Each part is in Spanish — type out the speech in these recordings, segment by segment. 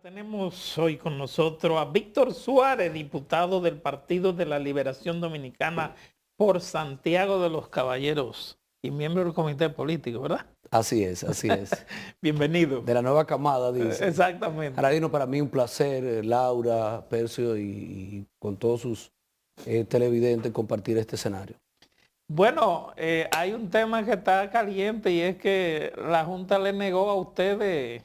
Tenemos hoy con nosotros a Víctor Suárez, diputado del Partido de la Liberación Dominicana por Santiago de los Caballeros y miembro del comité político, ¿verdad? Así es, así es. Bienvenido. De la nueva camada, dice. Exactamente. Aradino, para mí un placer, Laura, Percio y con todos sus televidentes compartir este escenario. Bueno, hay un tema que está caliente y es que la Junta le negó a ustedes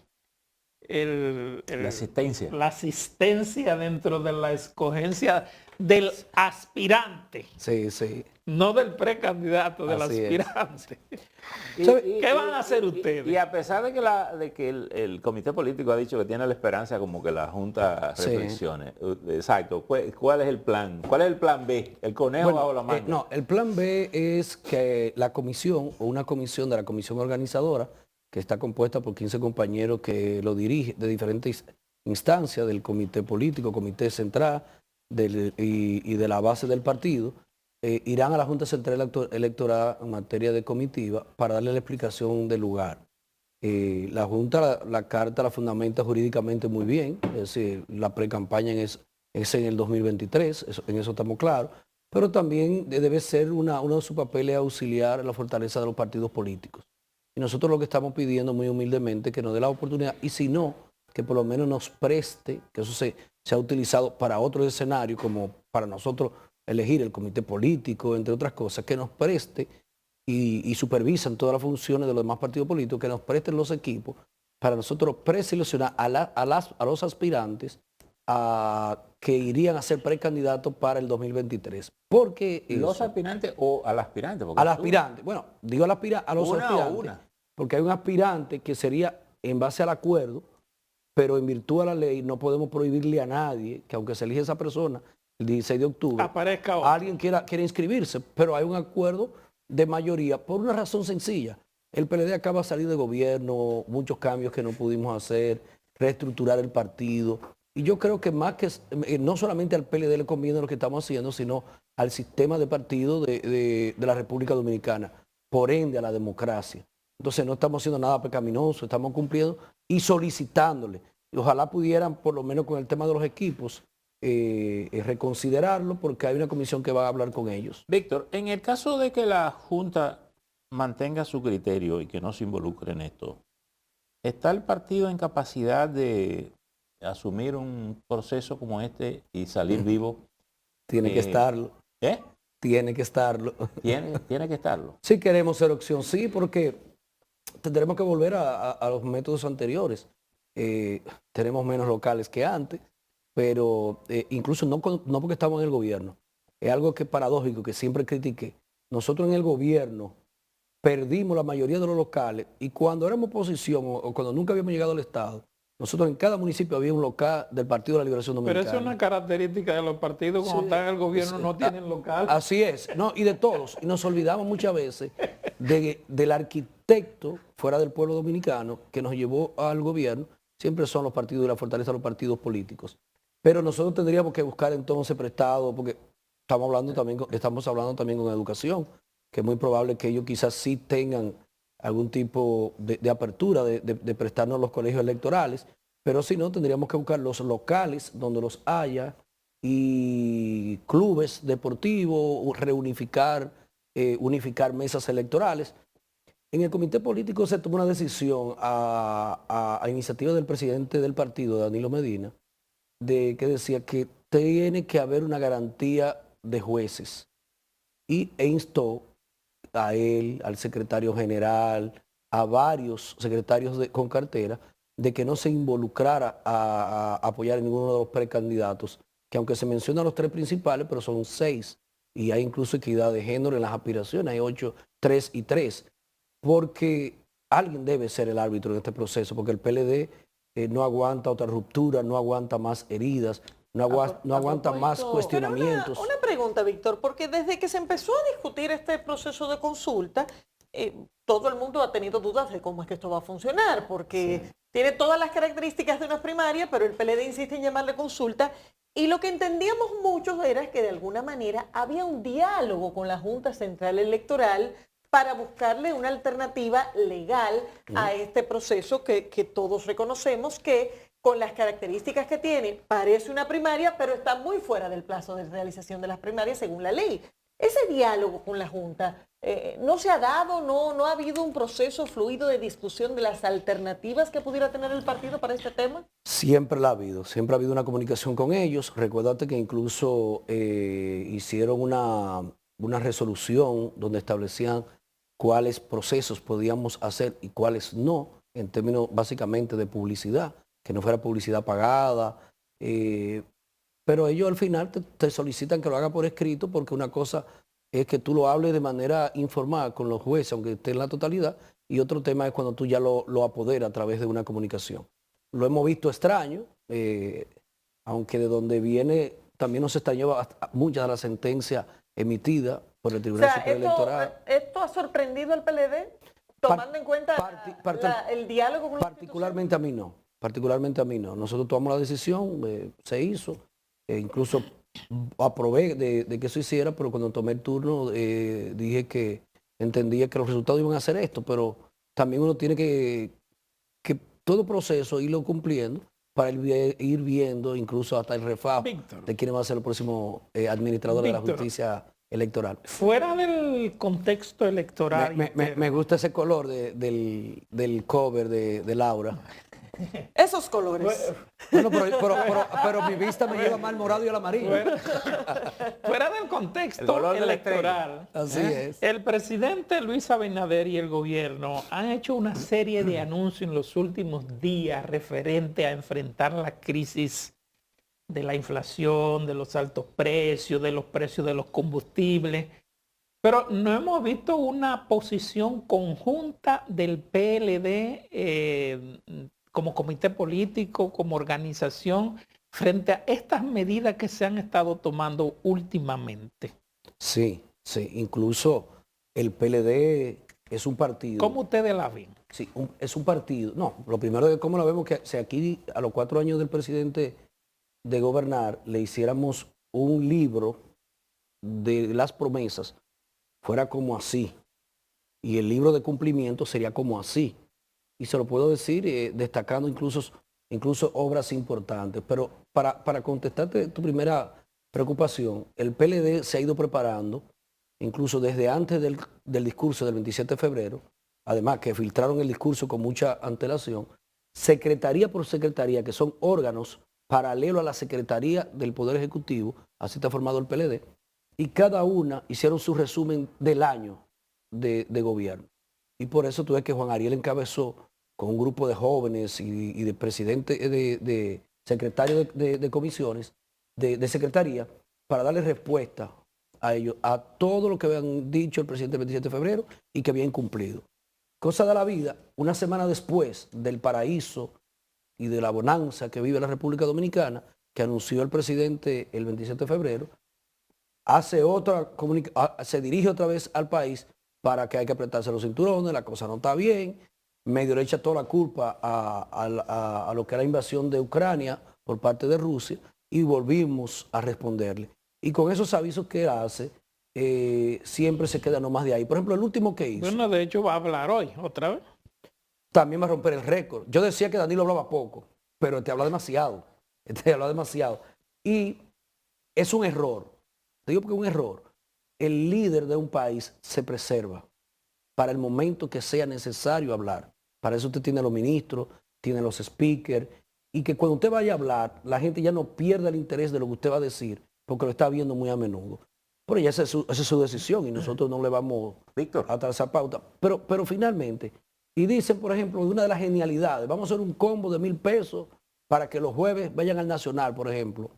la asistencia dentro de la escogencia del aspirante. Sí, sí. No del precandidato, del Así aspirante. ¿Qué van a hacer ustedes? Y a pesar de que el comité político ha dicho que tiene la esperanza como que la Junta reflexione. Exacto. ¿Cuál es el plan? ¿Cuál es el plan B? ¿El conejo bajo la manga? No, el plan B es que la comisión o una comisión de la comisión organizadora, que está compuesta por 15 compañeros que lo dirigen de diferentes instancias del comité político, comité central y de la base del partido, irán a la Junta Central Electoral en materia de comitiva para darle la explicación del lugar. La Junta, la carta la fundamenta jurídicamente muy bien, es decir, la pre-campaña es en el 2023, en eso estamos claros, pero también debe ser uno de sus papeles auxiliar la fortaleza de los partidos políticos. Y nosotros lo que estamos pidiendo muy humildemente es que nos dé la oportunidad, y si no, que por lo menos nos preste, que eso se ha utilizado para otros escenarios, como para nosotros elegir el comité político, entre otras cosas, que nos preste y supervisan todas las funciones de los demás partidos políticos, que nos presten los equipos para nosotros preseleccionar a los aspirantes que irían a ser precandidatos para el 2023. Porque ¿Los aspirantes o al aspirante? Al aspirante. Bueno, digo a los aspirantes. Porque hay un aspirante que sería en base al acuerdo, pero en virtud de la ley no podemos prohibirle a nadie que aunque se elige esa persona el 16 de octubre, aparezca otro. Alguien quiera inscribirse, pero hay un acuerdo de mayoría por una razón sencilla. El PLD acaba de salir de gobierno, muchos cambios que no pudimos hacer, reestructurar el partido. Y yo creo que más que no solamente al PLD le conviene lo que estamos haciendo, sino al sistema de partido de la República Dominicana, por ende a la democracia. Entonces no estamos haciendo nada pecaminoso, estamos cumpliendo y solicitándole. Y ojalá pudieran, por lo menos con el tema de los equipos, reconsiderarlo, porque hay una comisión que va a hablar con ellos. Víctor, en el caso de que la Junta mantenga su criterio y que no se involucre en esto, ¿está el partido en capacidad de asumir un proceso como este y salir vivo? Tiene que estarlo. ¿Eh? Tiene que estarlo. Tiene que estarlo. Si queremos ser opción, sí, porque tendremos que volver a los métodos anteriores. Tenemos menos locales que antes, pero incluso no porque estamos en el gobierno. Es algo que es paradójico, que siempre critiqué. Nosotros en el gobierno perdimos la mayoría de los locales y cuando éramos oposición o cuando nunca habíamos llegado al Estado, nosotros en cada municipio había un local del Partido de la Liberación Dominicana. Pero eso es una característica de los partidos cuando están en el gobierno, no tienen local. Así es, no, y de todos. Y nos olvidamos muchas veces del arquitecto fuera del pueblo dominicano que nos llevó al gobierno. Siempre son los partidos y la fortaleza de los partidos políticos. Pero nosotros tendríamos que buscar entonces prestado, porque estamos hablando también con educación, que es muy probable que ellos quizás sí tengan algún tipo de apertura de prestarnos los colegios electorales, pero si no, tendríamos que buscar los locales donde los haya y clubes deportivos, reunificar, unificar mesas electorales. En el comité político se tomó una decisión a iniciativa del presidente del partido, Danilo Medina, que decía que tiene que haber una garantía de jueces e instó a él, al secretario general, a varios secretarios con cartera, de que no se involucrara a apoyar a ninguno de los precandidatos, que aunque se mencionan los 3 principales, pero son 6, y hay incluso equidad de género en las aspiraciones, hay 8, 3 y 3, porque alguien debe ser el árbitro en este proceso, porque el PLD no aguanta otra ruptura, no aguanta más heridas, no aguanta más cuestionamientos. Una pregunta, Víctor, porque desde que se empezó a discutir este proceso de consulta, todo el mundo ha tenido dudas de cómo es que esto va a funcionar, porque tiene todas las características de una primaria, pero el PLD insiste en llamarle consulta, y lo que entendíamos muchos era que de alguna manera había un diálogo con la Junta Central Electoral para buscarle una alternativa legal a este proceso que todos reconocemos que con las características que tiene, parece una primaria, pero está muy fuera del plazo de realización de las primarias según la ley. Ese diálogo con la Junta no se ha dado, no ha habido un proceso fluido de discusión de las alternativas que pudiera tener el partido para este tema. Siempre ha habido una comunicación con ellos. Recuérdate que incluso hicieron una resolución donde establecían cuáles procesos podíamos hacer y cuáles no, en términos básicamente de publicidad, que no fuera publicidad pagada. Pero ellos al final te solicitan que lo haga por escrito, porque una cosa es que tú lo hables de manera informal con los jueces, aunque esté en la totalidad, y otro tema es cuando tú ya lo apoderas a través de una comunicación. Lo hemos visto extraño, aunque de donde viene también nos extrañó muchas de las sentencias emitidas por el Tribunal Superior Electoral. ¿Esto ha sorprendido al PLD, tomando en cuenta el diálogo con la particularmente a mí no. Particularmente a mí no. Nosotros tomamos la decisión, se hizo, incluso aprobé de que eso hiciera, pero cuando tomé el turno dije que entendía que los resultados iban a hacer esto, pero también uno tiene que todo proceso irlo cumpliendo para ir viendo incluso hasta el refajo de quién va a ser el próximo administrador de la justicia electoral. Fuera del contexto electoral. Me gusta ese color del cover de Laura. Esos colores. Bueno, pero mi vista me lleva más al morado y al amarillo. Fuera del contexto electoral. Así es. El presidente Luis Abinader y el gobierno han hecho una serie de anuncios en los últimos días referente a enfrentar la crisis de la inflación, de los altos precios, de los precios de los combustibles. Pero no hemos visto una posición conjunta del PLD como comité político, como organización, frente a estas medidas que se han estado tomando últimamente. Sí, incluso el PLD es un partido. ¿Cómo ustedes la ven? Sí, es un partido. No, lo primero es cómo lo vemos, que si aquí a los 4 años del presidente de gobernar le hiciéramos un libro de las promesas, fuera como así, y el libro de cumplimiento sería como así. Y se lo puedo decir destacando incluso obras importantes. Pero para contestarte tu primera preocupación, el PLD se ha ido preparando, incluso desde antes del discurso del 27 de febrero, además que filtraron el discurso con mucha antelación, secretaría por secretaría, que son órganos paralelos a la Secretaría del Poder Ejecutivo, así está formado el PLD, y cada una hicieron su resumen del año de gobierno. Y por eso tú ves que Juan Ariel encabezó con un grupo de jóvenes y de presidentes, de secretarios de comisiones, de secretaría, para darle respuesta a ellos, a todo lo que habían dicho el presidente el 27 de febrero y que habían cumplido. Cosa de la vida, una semana después del paraíso y de la bonanza que vive la República Dominicana, que anunció el presidente el 27 de febrero, se dirige otra vez al país para que hay que apretarse los cinturones, la cosa no está bien, medio le echa toda la culpa a lo que era la invasión de Ucrania por parte de Rusia y volvimos a responderle. Y con esos avisos que hace, siempre se queda nomás de ahí. Por ejemplo, el último que hizo. Bueno, de hecho va a hablar hoy, otra vez. También va a romper el récord. Yo decía que Danilo hablaba poco, pero te habla demasiado. Y es un error. Te digo porque es un error. El líder de un país se preserva para el momento que sea necesario hablar. Para eso usted tiene a los ministros, tiene a los speakers, y que cuando usted vaya a hablar, la gente ya no pierda el interés de lo que usted va a decir, porque lo está viendo muy a menudo. Pero ya esa es su decisión y nosotros no le vamos a trazar pauta. Pero finalmente, y dicen, por ejemplo, una de las genialidades, vamos a hacer un combo de 1,000 pesos para que los jueves vayan al Nacional, por ejemplo,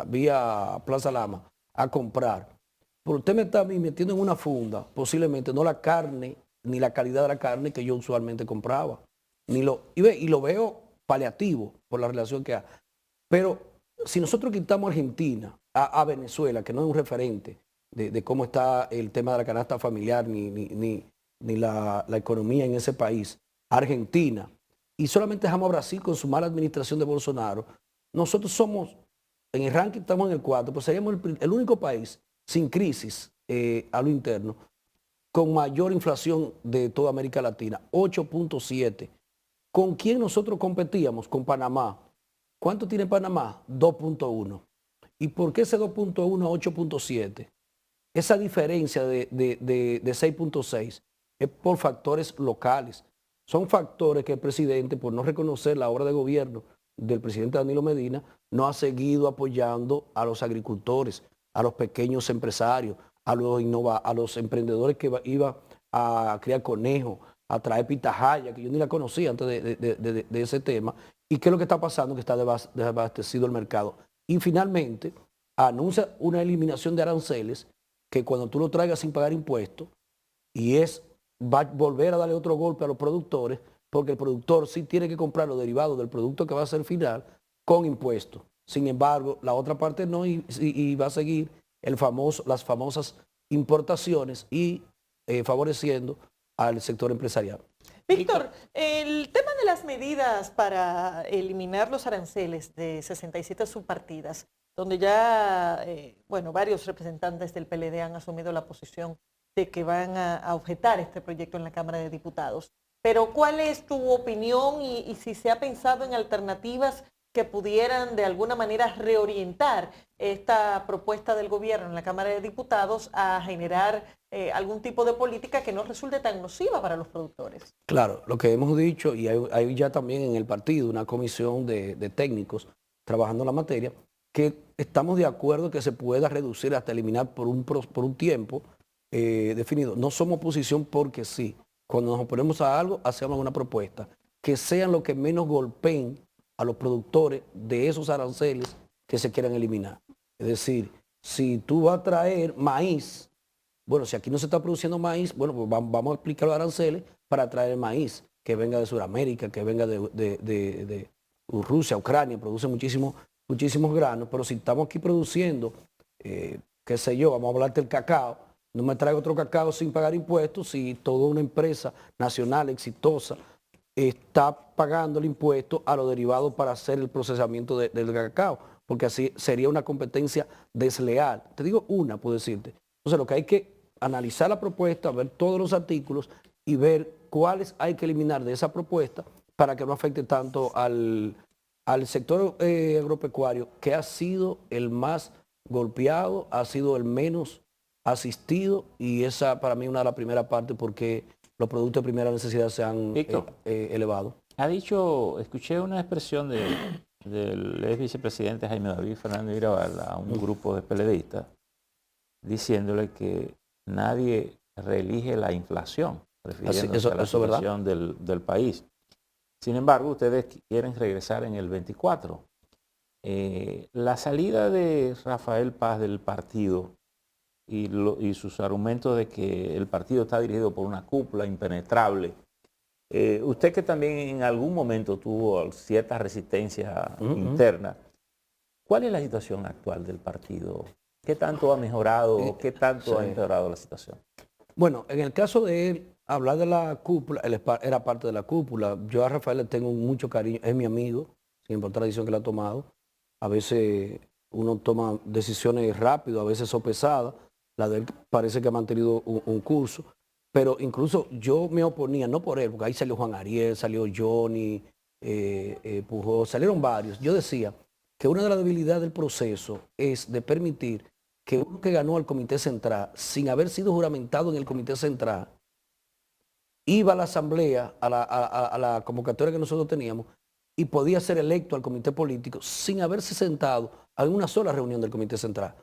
vía Plaza Lama, a comprar. Pero usted me está metiendo en una funda, posiblemente no la carne, ni la calidad de la carne que yo usualmente compraba. Y lo veo paliativo por la relación que hay. Pero si nosotros quitamos a Argentina, a Venezuela, que no es un referente de cómo está el tema de la canasta familiar, ni la economía en ese país, Argentina, y solamente dejamos a Brasil con su mala administración de Bolsonaro, nosotros somos, en el ranking estamos en el 4, pues seríamos el único país sin crisis a lo interno, con mayor inflación de toda América Latina, 8.7, ¿Con quién nosotros competíamos? Con Panamá. ¿Cuánto tiene Panamá? 2.1. ¿Y por qué ese 2.1 a 8.7? Esa diferencia de 6.6 es por factores locales. Son factores que el presidente, por no reconocer la obra de gobierno del presidente Danilo Medina, no ha seguido apoyando a los agricultores, a los pequeños empresarios, a los emprendedores que iban a criar conejos, a traer pitahaya, que yo ni la conocía antes de ese tema. ¿Y qué es lo que está pasando? Que está desabastecido el mercado. Y finalmente anuncia una eliminación de aranceles que cuando tú lo traigas sin pagar impuestos, va a volver a darle otro golpe a los productores, porque el productor sí tiene que comprar los derivados del producto que va a ser final con impuestos. Sin embargo, la otra parte no, y va a seguir las famosas importaciones y favoreciendo al sector empresarial. Víctor, el tema de las medidas para eliminar los aranceles de 67 subpartidas, donde ya, varios representantes del PLD han asumido la posición de que van a objetar este proyecto en la Cámara de Diputados. Pero ¿cuál es tu opinión y si se ha pensado en alternativas que pudieran de alguna manera reorientar esta propuesta del gobierno en la Cámara de Diputados a generar algún tipo de política que no resulte tan nociva para los productores? Claro, lo que hemos dicho, y hay ya también en el partido una comisión de técnicos trabajando en la materia, que estamos de acuerdo que se pueda reducir hasta eliminar por un tiempo definido. No somos oposición porque sí. Cuando nos oponemos a algo, hacemos una propuesta. Que sean los que menos golpeen a los productores de esos aranceles que se quieran eliminar. Es decir, si tú vas a traer maíz, bueno, si aquí no se está produciendo maíz, bueno, pues vamos a aplicar los aranceles para traer maíz, que venga de Sudamérica, que venga de Rusia, Ucrania, produce muchísimos granos, pero si estamos aquí produciendo, qué sé yo, vamos a hablar del cacao, no me traigo otro cacao sin pagar impuestos, si toda una empresa nacional exitosa está pagando el impuesto a los derivados para hacer el procesamiento del cacao, porque así sería una competencia desleal. Te digo una, puedo decirte. Entonces lo que hay que analizar la propuesta, ver todos los artículos y ver cuáles hay que eliminar de esa propuesta para que no afecte tanto al sector agropecuario, que ha sido el más golpeado, ha sido el menos asistido, y esa para mí es una de las primeras partes porque los productos de primera necesidad se han elevado. Escuché una expresión del ex vicepresidente Jaime David Fernández Mirabal a un grupo de PLDistas diciéndole que nadie reelige la inflación, refiriéndose a la situación del país. Sin embargo, ustedes quieren regresar en el 24. La salida de Rafael Paz del partido y sus argumentos de que el partido está dirigido por una cúpula impenetrable. Usted que también en algún momento tuvo cierta resistencia interna, ¿cuál es la situación actual del partido? ¿Qué tanto ha mejorado? ¿Qué tanto ha empeorado la situación? Bueno, en el caso de él, hablar de la cúpula, él era parte de la cúpula. Yo a Rafael le tengo mucho cariño, es mi amigo, sin importar la decisión que le ha tomado. A veces uno toma decisiones rápido, a veces sopesadas. La de él parece que ha mantenido un curso. Pero incluso yo me oponía, no por él, porque ahí salió Juan Ariel, salió Johnny, Pujol, salieron varios. Yo decía que una de las debilidades del proceso es de permitir que uno que ganó al Comité Central, sin haber sido juramentado en el Comité Central, iba a la asamblea, a la convocatoria que nosotros teníamos, y podía ser electo al comité político sin haberse sentado en una sola reunión del Comité Central.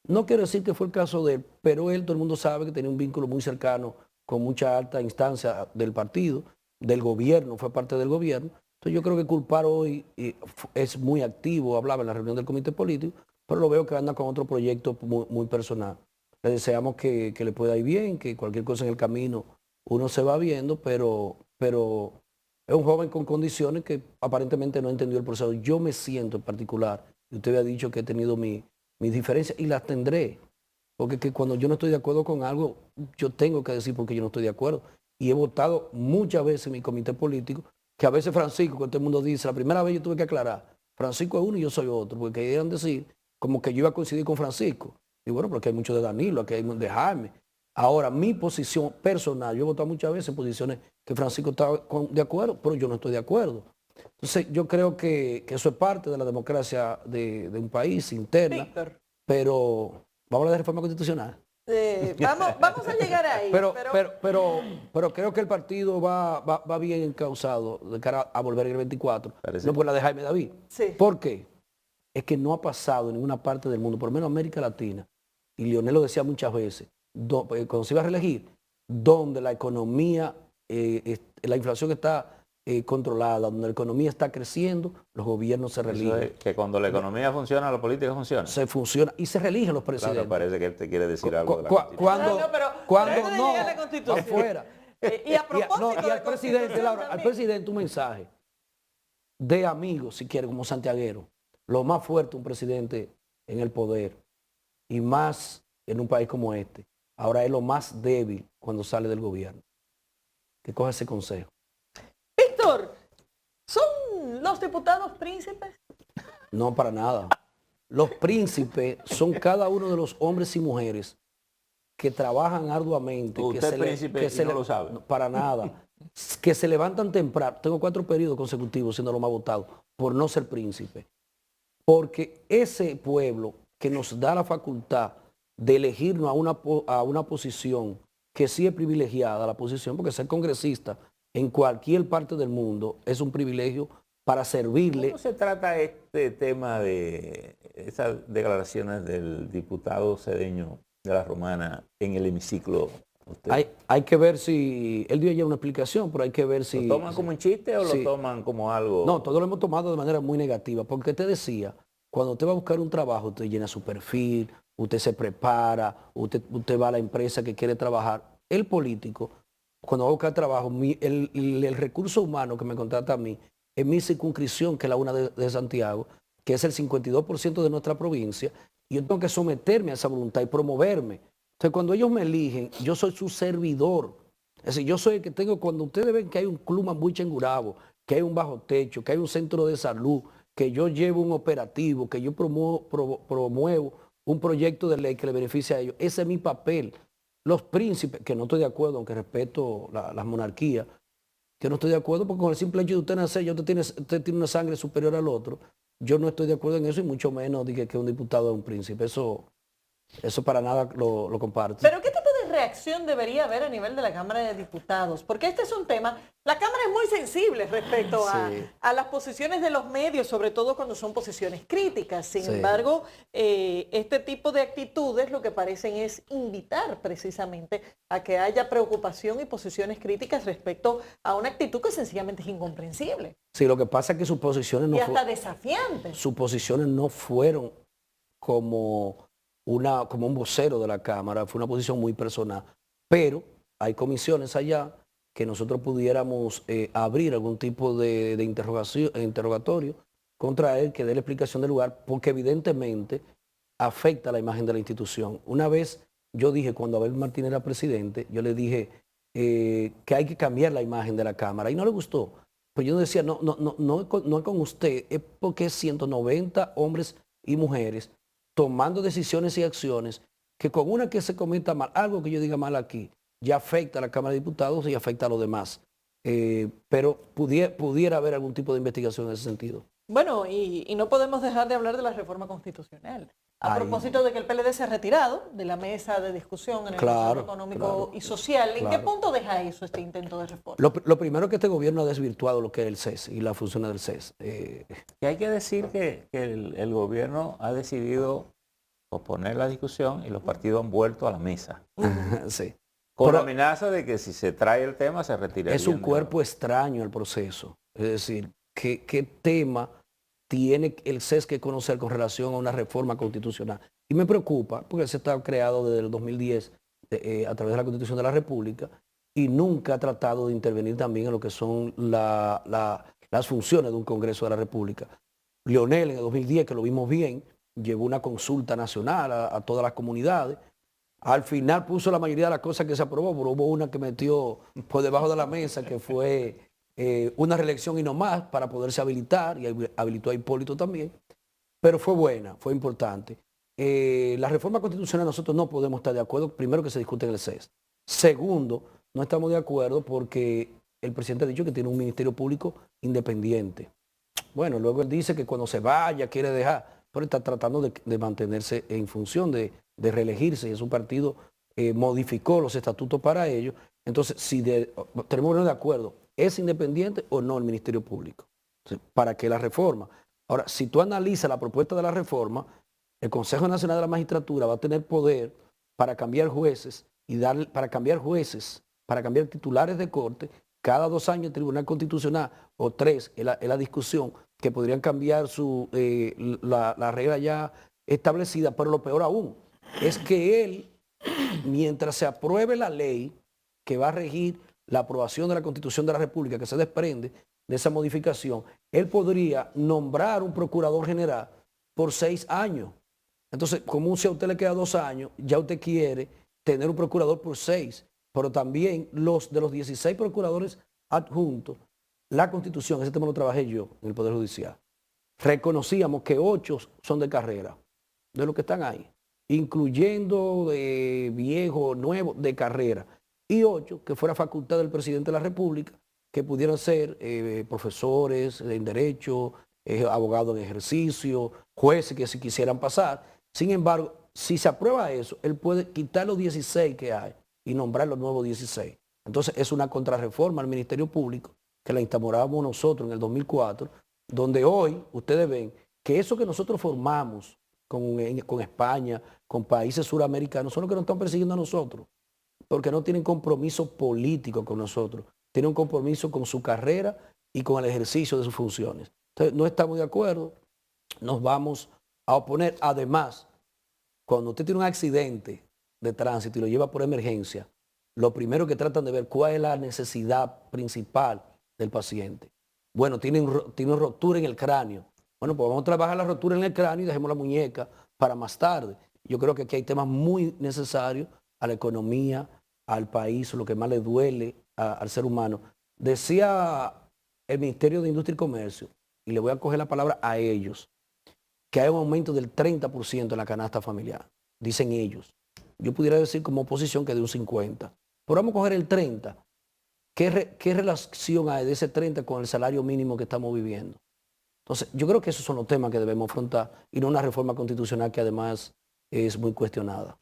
No quiero decir que fue el caso de él, pero él, todo el mundo sabe que tenía un vínculo muy cercano con mucha alta instancia del partido, del gobierno, fue parte del gobierno. Entonces yo creo que culpar hoy es muy activo, hablaba en la reunión del comité político, pero lo veo que anda con otro proyecto muy personal. Le deseamos que le pueda ir bien, que cualquier cosa en el camino uno se va viendo, pero es un joven con condiciones que aparentemente no entendió el proceso. Yo me siento en particular, y usted había dicho que he tenido mis diferencias y las tendré, porque que cuando yo no estoy de acuerdo con algo, yo tengo que decir por qué yo no estoy de acuerdo. Y he votado muchas veces en mi comité político, que a veces Francisco, que todo el mundo dice, la primera vez yo tuve que aclarar, Francisco es uno y yo soy otro, porque querían decir como que yo iba a coincidir con Francisco. Y bueno, porque hay mucho de Danilo, aquí hay de Jaime. Ahora, mi posición personal, yo he votado muchas veces en posiciones que Francisco está de acuerdo, pero yo no estoy de acuerdo. Entonces, yo creo que eso es parte de la democracia de un país interna, Víctor, pero vamos a hablar de reforma constitucional. vamos a llegar ahí. Pero creo que el partido va bien encauzado de cara a volver el 24, Parece. no por la de Jaime David. Sí. ¿Por qué? Es que no ha pasado en ninguna parte del mundo, por lo menos América Latina, y Leonel lo decía muchas veces, cuando se iba a reelegir, donde la economía, la inflación está controlada, donde la economía está creciendo, los gobiernos se Eso reeligen. es que cuando la economía funciona, la política funciona. Se funciona y se reeligen los presidentes. Claro, parece que él te quiere decir algo de la Constitución. Cuando antes de no, llegar a la Constitución. afuera. Y a propósito y de al presidente, Constitución Laura, al también. presidente un mensaje de amigos, si quiere, como santiaguero. Lo más fuerte un presidente en el poder y más en un país como este. Ahora es lo más débil cuando sale del gobierno. Que coja ese consejo. Víctor, ¿son los diputados príncipes? No, para nada. Los príncipes son cada uno de los hombres y mujeres que trabajan arduamente. Usted que es príncipe y no lo sabe. No, para nada. Que se levantan temprano. Tengo 4 periodos consecutivos siendo lo más votado por no ser príncipe. Porque ese pueblo que nos da la facultad de elegirnos a una posición que sí es privilegiada, la posición, porque ser congresista en cualquier parte del mundo es un privilegio para servirle. ¿Cómo se trata este tema de esas declaraciones del diputado Cedeño de la Romana en el hemiciclo? Hay que ver si, él dio ya una explicación, pero hay que ver si... ¿Lo toman como un chiste o sí. lo toman como algo? No, todo lo hemos tomado de manera muy negativa, porque te decía, cuando usted va a buscar un trabajo, usted llena su perfil, usted se prepara, usted va a la empresa que quiere trabajar. El político, cuando va a buscar trabajo, el recurso humano que me contrata a mí, en mi circunscripción, que es la una de Santiago, que es el 52% de nuestra provincia, y yo tengo que someterme a esa voluntad y promoverme. Entonces, cuando ellos me eligen, yo soy su servidor. Es decir, yo soy el que tengo, cuando ustedes ven que hay un club Mambuche en Gurabo, que hay un bajo techo, que hay un centro de salud, que yo llevo un operativo, que yo promuevo un proyecto de ley que le beneficie a ellos, ese es mi papel. Los príncipes, que no estoy de acuerdo, aunque respeto las monarquías, que no estoy de acuerdo porque con el simple hecho de usted nacer, ya usted tiene una sangre superior al otro. Yo no estoy de acuerdo en eso y mucho menos diga que un diputado es un príncipe. Eso para nada lo comparto. ¿Pero qué tipo de reacción debería haber a nivel de la Cámara de Diputados? Porque este es un tema, la Cámara es muy sensible respecto a las posiciones de los medios, sobre todo cuando son posiciones críticas. Sin embargo, este tipo de actitudes lo que parecen es invitar precisamente a que haya preocupación y posiciones críticas respecto a una actitud que sencillamente es incomprensible. Sí, lo que pasa es que sus posiciones y hasta desafiantes. Sus posiciones no fueron como un vocero de la Cámara, fue una posición muy personal. Pero hay comisiones allá que nosotros pudiéramos abrir algún tipo de interrogatorio contra él, que dé la explicación del lugar, porque evidentemente afecta la imagen de la institución. Una vez yo dije, cuando Abel Martínez era presidente, yo le dije que hay que cambiar la imagen de la Cámara, y no le gustó. Pero yo decía, no es con usted, es porque es 190 hombres y mujeres tomando decisiones y acciones que con una que se cometa mal, algo que yo diga mal aquí, ya afecta a la Cámara de Diputados y afecta a los demás. Pero pudiera haber algún tipo de investigación en ese sentido. Bueno, y no podemos dejar de hablar de la reforma constitucional. A propósito de que el PLD se ha retirado de la mesa de discusión en el Consejo Económico y Social, ¿en qué punto deja eso este intento de reforma? Lo primero es que este gobierno ha desvirtuado lo que es el CES y las funciones del CES. Y hay que decir que el gobierno ha decidido posponer la discusión y los partidos han vuelto a la mesa. Sí. Con la amenaza de que si se trae el tema se retiraría. Es un cuerpo extraño el proceso. Es decir, ¿qué tema tiene el CES que conocer con relación a una reforma constitucional? Y me preocupa porque el CES está creado desde el 2010 a través de la Constitución de la República y nunca ha tratado de intervenir también en lo que son las funciones de un Congreso de la República. Leonel en el 2010, que lo vimos bien, llevó una consulta nacional a todas las comunidades. Al final puso la mayoría de las cosas que se aprobó, pero hubo una que metió por debajo de la mesa, que fue una reelección y no más para poderse habilitar, y habilitó a Hipólito también. Pero fue buena, fue importante. la reforma constitucional nosotros no podemos estar de acuerdo, primero que se discute en el CES. Segundo, no estamos de acuerdo porque el presidente ha dicho que tiene un ministerio público independiente. Bueno, luego él dice que cuando se vaya quiere dejar, pero está tratando de mantenerse en función de reelegirse y su partido modificó los estatutos para ello. Entonces, si tenemos que ponernos de acuerdo, ¿es independiente o no el ministerio público? ¿Para qué la reforma? Ahora, si tú analizas la propuesta de la reforma, el Consejo Nacional de la Magistratura va a tener poder para cambiar jueces para cambiar titulares de corte cada 2 años el Tribunal Constitucional o 3 en la discusión que podrían cambiar la regla ya establecida, pero lo peor aún es que él, mientras se apruebe la ley que va a regir la aprobación de la Constitución de la República, que se desprende de esa modificación, él podría nombrar un procurador general por 6 años. Entonces, como si a usted le queda 2 años, ya usted quiere tener un procurador por 6, pero también de los 16 procuradores adjuntos, la Constitución, ese tema lo trabajé yo en el Poder Judicial, reconocíamos que 8 son de carrera, de los que están ahí, incluyendo de viejos, nuevos, de carrera, y 8 que fuera facultad del presidente de la República, que pudieran ser profesores en derecho, abogados en ejercicio, jueces que si quisieran pasar. Sin embargo, si se aprueba eso, él puede quitar los 16 que hay y nombrar los nuevos 16. Entonces es una contrarreforma al Ministerio Público que la instauramos nosotros en el 2004, donde hoy ustedes ven que eso que nosotros formamos con España, con países suramericanos, son los que nos están persiguiendo a nosotros, porque no tienen compromiso político con nosotros, tienen un compromiso con su carrera y con el ejercicio de sus funciones. Entonces no estamos de acuerdo, nos vamos a oponer. Además, cuando usted tiene un accidente de tránsito y lo lleva por emergencia, lo primero que tratan de ver cuál es la necesidad principal del paciente. Bueno, tiene rotura en el cráneo. Bueno, pues vamos a trabajar la rotura en el cráneo y dejemos la muñeca para más tarde. Yo creo que aquí hay temas muy necesarios a la economía, al país, lo que más le duele al ser humano. Decía el Ministerio de Industria y Comercio, y le voy a coger la palabra a ellos, que hay un aumento del 30% en la canasta familiar, dicen ellos. Yo pudiera decir como oposición que de un 50%. Pero vamos a coger el 30%. ¿Qué relación hay de ese 30% con el salario mínimo que estamos viviendo? Entonces, yo creo que esos son los temas que debemos afrontar y no una reforma constitucional que además es muy cuestionada.